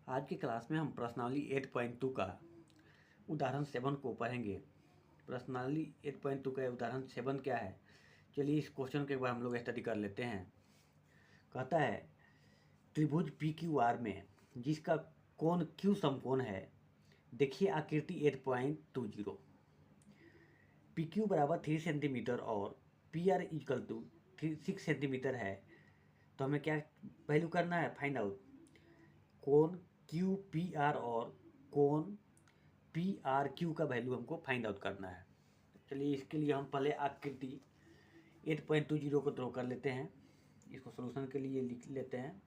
आज की क्लास में हम प्रश्नावली 8.2 का उदाहरण 7 को पढ़ेंगे। प्रश्नावली 8.2 का उदाहरण 7 क्या है, चलिए इस क्वेश्चन के बाद हम लोग स्टडी कर लेते हैं। कहता है त्रिभुज पी क्यू आर में जिसका कोण क्यू समकोण है, देखिए आकृति 8.20। पी क्यू बराबर 3 सेंटीमीटर और P R equal to 6 centimetre है, तो हमें क्या वैल्यू करना है, फाइंड आउट कोण क्यू पी आर और कोण पी आर क्यू का वैल्यू हमको फाइंड आउट करना है। चलिए इसके लिए हम पहले आकृति 8.20 को ड्रॉ कर लेते हैं। इसको सॉल्यूशन के लिए लिख लेते हैं।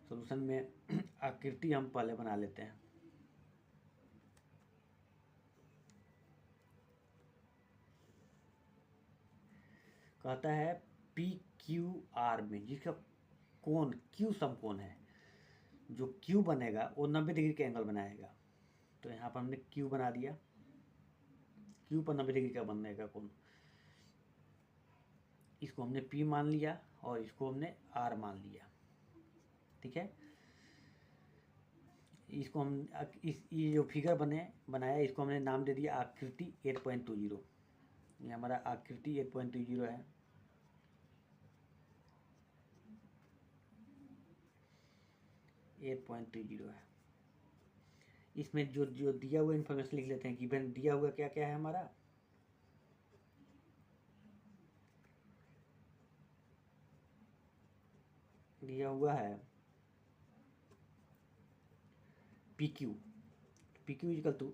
सॉल्यूशन में आकृति हम पहले बना लेते हैं। कहता है पी क्यू आर में जिसका कोण क्यू समकोण है, जो क्यू बनेगा वो 90 डिग्री का एंगल बनाएगा। तो यहाँ पर हमने क्यू बना दिया, क्यू पर 90 डिग्री का बनेगा कोण। इसको हमने P मान लिया और इसको हमने R मान लिया, ठीक है। इसको हम ये जो फिगर बनाया इसको हमने नाम दे दिया आकृति 8.20। ये हमारा आकृति 8.20 है। इसमें जो जो दिया हुआ इन्फॉर्मेशन लिख लेते हैं। गिवन दिया हुआ क्या क्या है हमारा, दिया हुआ है P Q equal to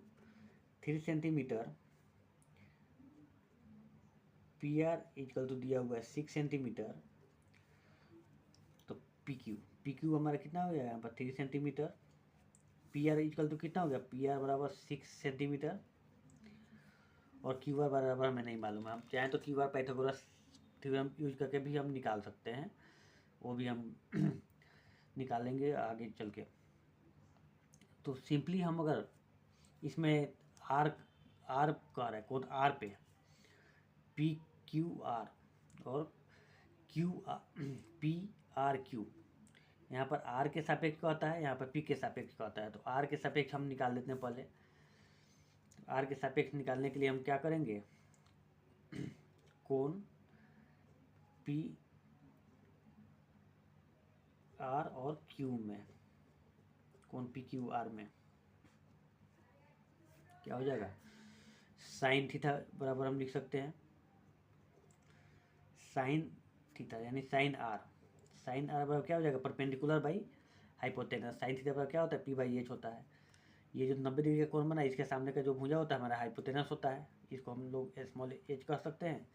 3 centimetre, P R equal to दिया हुआ है 6 सेंटीमीटर। तो पी क्यू हमारा कितना हो जाएगा यहाँ पर 3 centimetre, P R equal to कितना हो गया, पी आर बराबर 6 सेंटीमीटर और क्यू आर बराबर हमें नहीं मालूम है। हम चाहें तो Q R Pythagoras theorem use करके भी हम निकाल सकते हैं, वो भी हम निकालेंगे आगे चल के। तो सिंपली हम अगर इसमें आर कह रहा है कोण आर पे पी क्यू आर और पी आर क्यू, यहाँ पर आर के सापेक्ष का होता है, यहाँ पर पी के सापेक्ष का होता है। तो आर के सापेक्ष हम निकाल लेते हैं। पहले आर के सापेक्ष निकालने के लिए हम क्या करेंगे, कोण पी आर और क्यू में, कोण पी क्यू आर में क्या हो जाएगा, साइन थीटा बराबर हम लिख सकते हैं साइन थीटा यानी साइन आर बराबर क्या हो जाएगा, perpendicular by hypotenuse. Sine theta बराबर क्या होता है, पी बाई एच होता है। ये जो 90 डिग्री का कोण बना, इसके सामने का जो भुजा होता है हमारा हाइपोटेनस होता है, इसको हम लोग स्मॉल एच कह सकते हैं।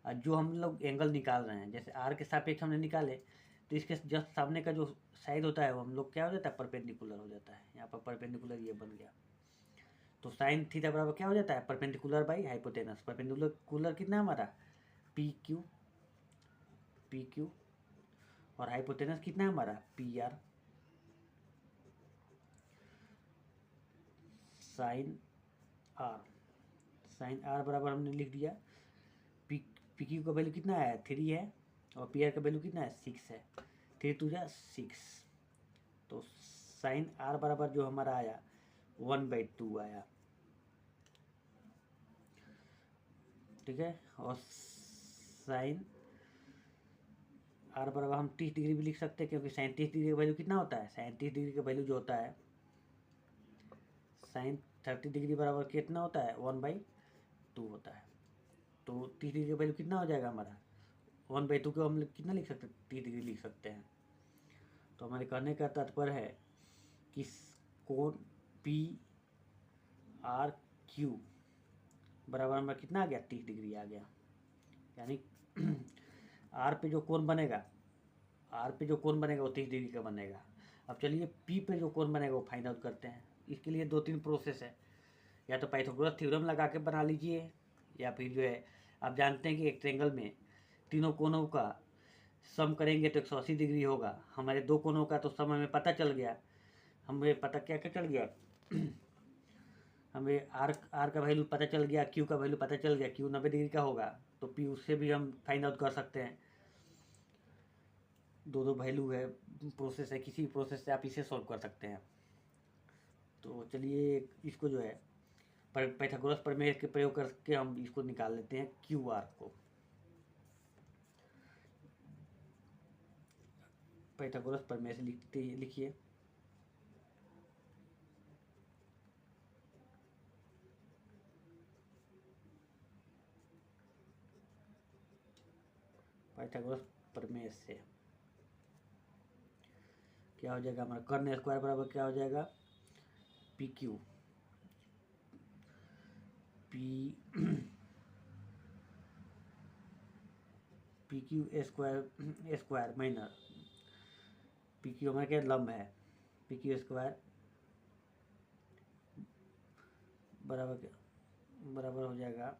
और जो हम लोग एंगल निकाल रहे हैं, जैसे आर के सापेक्ष हमने निकाले, तो इसके जस्ट सामने का जो साइड होता है वो हम लोग क्या हो जाता है, परपेंडिकुलर हो जाता है। यहाँ पर परपेंडिकुलर ये बन गया। तो साइन थीटा बराबर क्या हो जाता है, परपेंडिकुलर बाई हाइपोटेनस। परपेंडिकुलर कितना है हमारा, पी क्यू और हाइपोटेनस कितना है हमारा, पी आर। साइन आर बराबर हमने लिख दिया, पी क्यू का वैल्यू कितना है, 3 है और पी आर का वैल्यू कितना है, 6 है। 3 2 जा 6। तो साइन आर बराबर जो हमारा आया 1/2 आया, ठीक है। और साइन आर बराबर हम 30 डिग्री भी लिख सकते हैं, क्योंकि 37 डिग्री का वैल्यू कितना होता है, 37 डिग्री का वैल्यू जो होता है साइन 30 डिग्री बराबर कितना होता है, 1/2 होता है। तो 30 डिग्री का वैल्यू कितना हो जाएगा हमारा, 1/2 को हम कितना लिख सकते हैं, 30 डिग्री लिख सकते हैं। तो हमारे कहने का तात्पर्य है कि कोण पी आर क्यू बराबर हमारा कितना आ गया, 30 डिग्री आ गया। यानी आर पे जो कोण बनेगा वो 30 डिग्री का बनेगा। अब चलिए पी पे जो कोण बनेगा वो फाइंड आउट करते हैं। इसके लिए 2-3 प्रोसेस है, या तो पाइथागोरस थ्योरम लगा के बना लीजिए, या फिर जो है आप जानते हैं कि एक ट्रेंगल में तीनों कोनों का सम करेंगे तो 180 डिग्री होगा। हमारे 2 कोनों का तो सम हमें पता चल गया। हमें पता क्या क्या चल गया हमें आर का वैल्यू पता चल गया, क्यू का वैल्यू पता चल गया। क्यू 90 डिग्री का होगा तो पी उससे भी हम फाइंड आउट कर सकते हैं। दो दो वैल्यू है, प्रोसेस है, किसी प्रोसेस से आप इसे सॉल्व कर सकते हैं। तो चलिए इसको जो है पाइथागोरस प्रमेय के प्रयोग करके हम इसको निकाल लेते हैं क्यू आर को। पाइथागोरस प्रमेय से लिखिए पाइथागोरस प्रमेय से क्या हो जाएगा हमारा, कर्न स्क्वायर बराबर क्या हो जाएगा, P Q P Q square minus P Q हमारा क्या लंब है, पी क्यू स्क्वायर बराबर हो जाएगा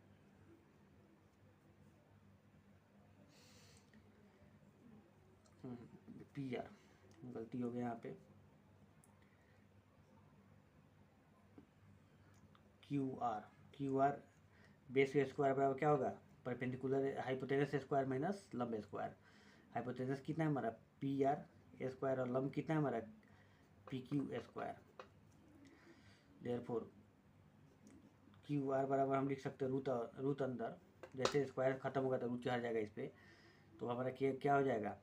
पी आर, गलती हो गया यहाँ पे, क्यू आर बेस स्क्वायर बराबर क्या होगा, परपेंडिकुलर हाइपोटेनस स्क्वायर माइनस लंब स्क्वायर। हाइपोटेनस कितना है हमारा पी आर स्क्वायर और लंब कितना है हमारा P Q square. Therefore Q R बराबर हम लिख सकते हैं रूट अंदर, जैसे स्क्वायर खत्म होगा तो रूट चढ़ जाएगा इस पर, तो हमारा क्या हो जाएगा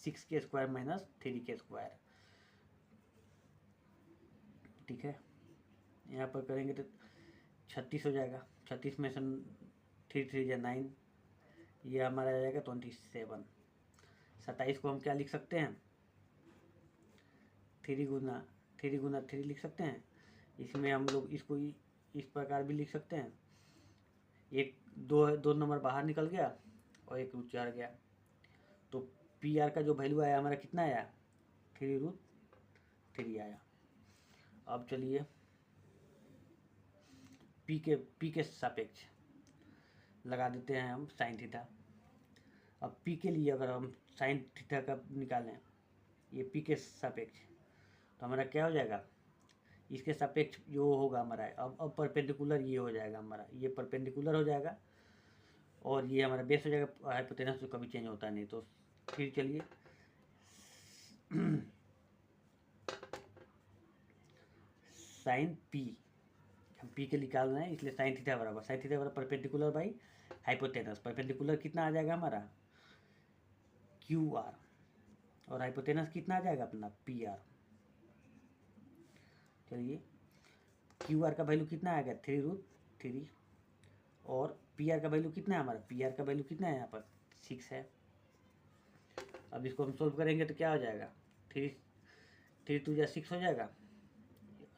6 के स्क्वायर माइनस 3 के स्क्वायर। ठीक है, यहाँ पर करेंगे तो 36 हो जाएगा, 36 में से 3 3 या 9, ये हमारा आ जाएगा 27। 27 को हम क्या लिख सकते हैं, 3 गुना 3 लिख सकते हैं। इसमें हम लोग इसको इस प्रकार भी लिख सकते हैं, एक दो नंबर बाहर निकल गया और एक रूट चढ़ गया, तो पी आर का जो वैल्यू आया हमारा कितना आया 3√3 आया। अब चलिए पी के सापेक्ष लगा देते हैं हम साइन थीटा। अब पी के लिए अगर हम साइन थीटा का निकालें, ये पी के सापेक्ष, तो हमारा क्या हो जाएगा, इसके सापेक्ष जो होगा हमारा अब परपेंडिकुलर ये हो जाएगा हमारा, ये परपेंडिकुलर हो जाएगा और ये हमारा बेस हो जाएगा। हाइपोटेनस तो कभी चेंज होता नहीं। तो फिर चलिए साइन पी, हम पी के निकाल रहे हैं इसलिए साइन थीटा बराबर परपेंडिकुलर बाई हाइपोटेनस। परपेंडिकुलर कितना आ जाएगा हमारा क्यू आर और हाइपोटेनस कितना आ जाएगा अपना पी आर। चलिए क्यू आर का वैल्यू कितना आ गया 3√3 और पी आर का वैल्यू कितना है हमारा, पी आर का वैल्यू कितना है यहाँ पर 6 है। अब इसको हम सोल्व करेंगे तो क्या हो जाएगा 3 2 या 6 हो जाएगा।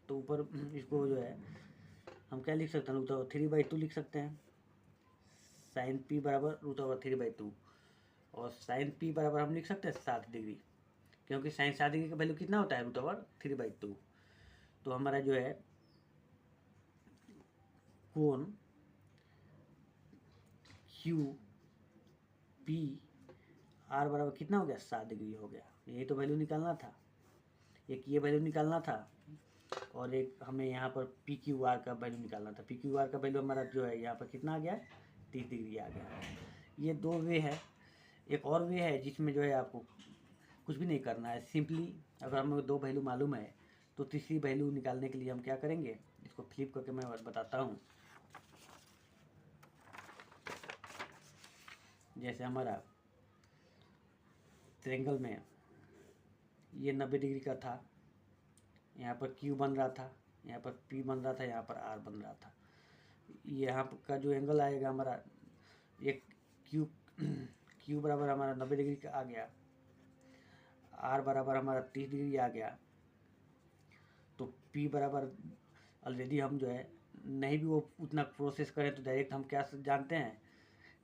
तो ऊपर इसको जो है हम क्या लिख सकते हैं, √3/2 लिख सकते हैं। साइन पी बराबर √3/2 और साइन पी बराबर हम लिख सकते हैं 60 डिग्री, क्योंकि साइन 60 डिग्री का वैल्यू कितना होता है √3/2। तो हमारा जो है कोण क्यू पी आर बराबर कितना हो गया 60 डिग्री हो गया। यही तो वैल्यू निकालना था, एक ये वैल्यू निकालना था और एक हमें यहाँ पर पी क्यू आर का वैल्यू निकालना था। पी क्यू आर का वैल्यू हमारा जो है यहाँ पर कितना आ गया 30 डिग्री आ गया। ये 2 वे है, एक और वे है जिसमें जो है आपको कुछ भी नहीं करना है, सिंपली अगर हमें 2 वैल्यू मालूम है तो तीसरी वैल्यू निकालने के लिए हम क्या करेंगे, इसको फ्लिप करके मैं बताता हूँ। जैसे हमारा ट्रायंगल में ये 90 डिग्री का था, यहाँ पर Q बन रहा था, यहाँ पर P बन रहा था, यहाँ पर R बन रहा था। यहाँ का जो एंगल आएगा हमारा एक Q बराबर हमारा 90 डिग्री का आ गया, R बराबर हमारा 30 डिग्री आ गया। तो P बराबर ऑलरेडी हम जो है नहीं भी वो उतना प्रोसेस करें तो डायरेक्ट हम क्या जानते हैं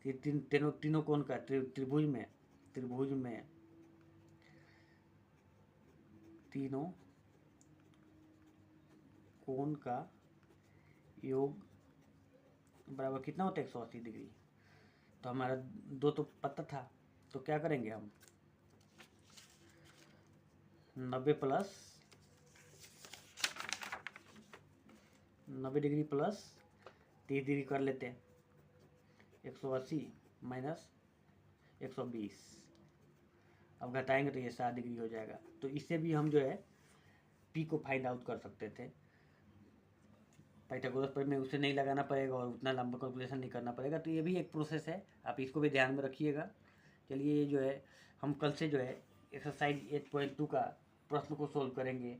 कि तीनों कोण का त्रिभुज में तीनों कोण का योग बराबर कितना होता है 180 डिग्री। तो हमारा 2 तो पता था, तो क्या करेंगे हम 90 डिग्री प्लस 30 डिग्री कर लेते हैं, 180 माइनस 120 अब घटाएंगे तो ये 7 डिग्री हो जाएगा। तो इससे भी हम जो है पी को फाइंड आउट कर सकते थे। पाइथागोरस पर में उसे नहीं लगाना पड़ेगा और उतना लंबा कैलकुलेशन नहीं करना पड़ेगा। तो ये भी एक प्रोसेस है, आप इसको भी ध्यान में रखिएगा। चलिए ये जो है हम कल से जो है एक्सरसाइज 8.2 का प्रश्न को सोल्व करेंगे।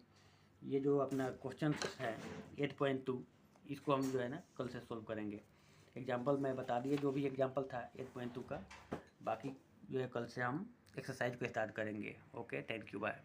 ये जो अपना क्वेश्चन है 8.2 इसको हम जो है ना कल से सोल्व करेंगे। एग्जाम्पल मैं बता दिए, जो भी एग्जाम्पल था 8.2 का, बाकी जो है कल से हम एक्सरसाइज को स्टार्ट करेंगे। Okay, thank you, bye.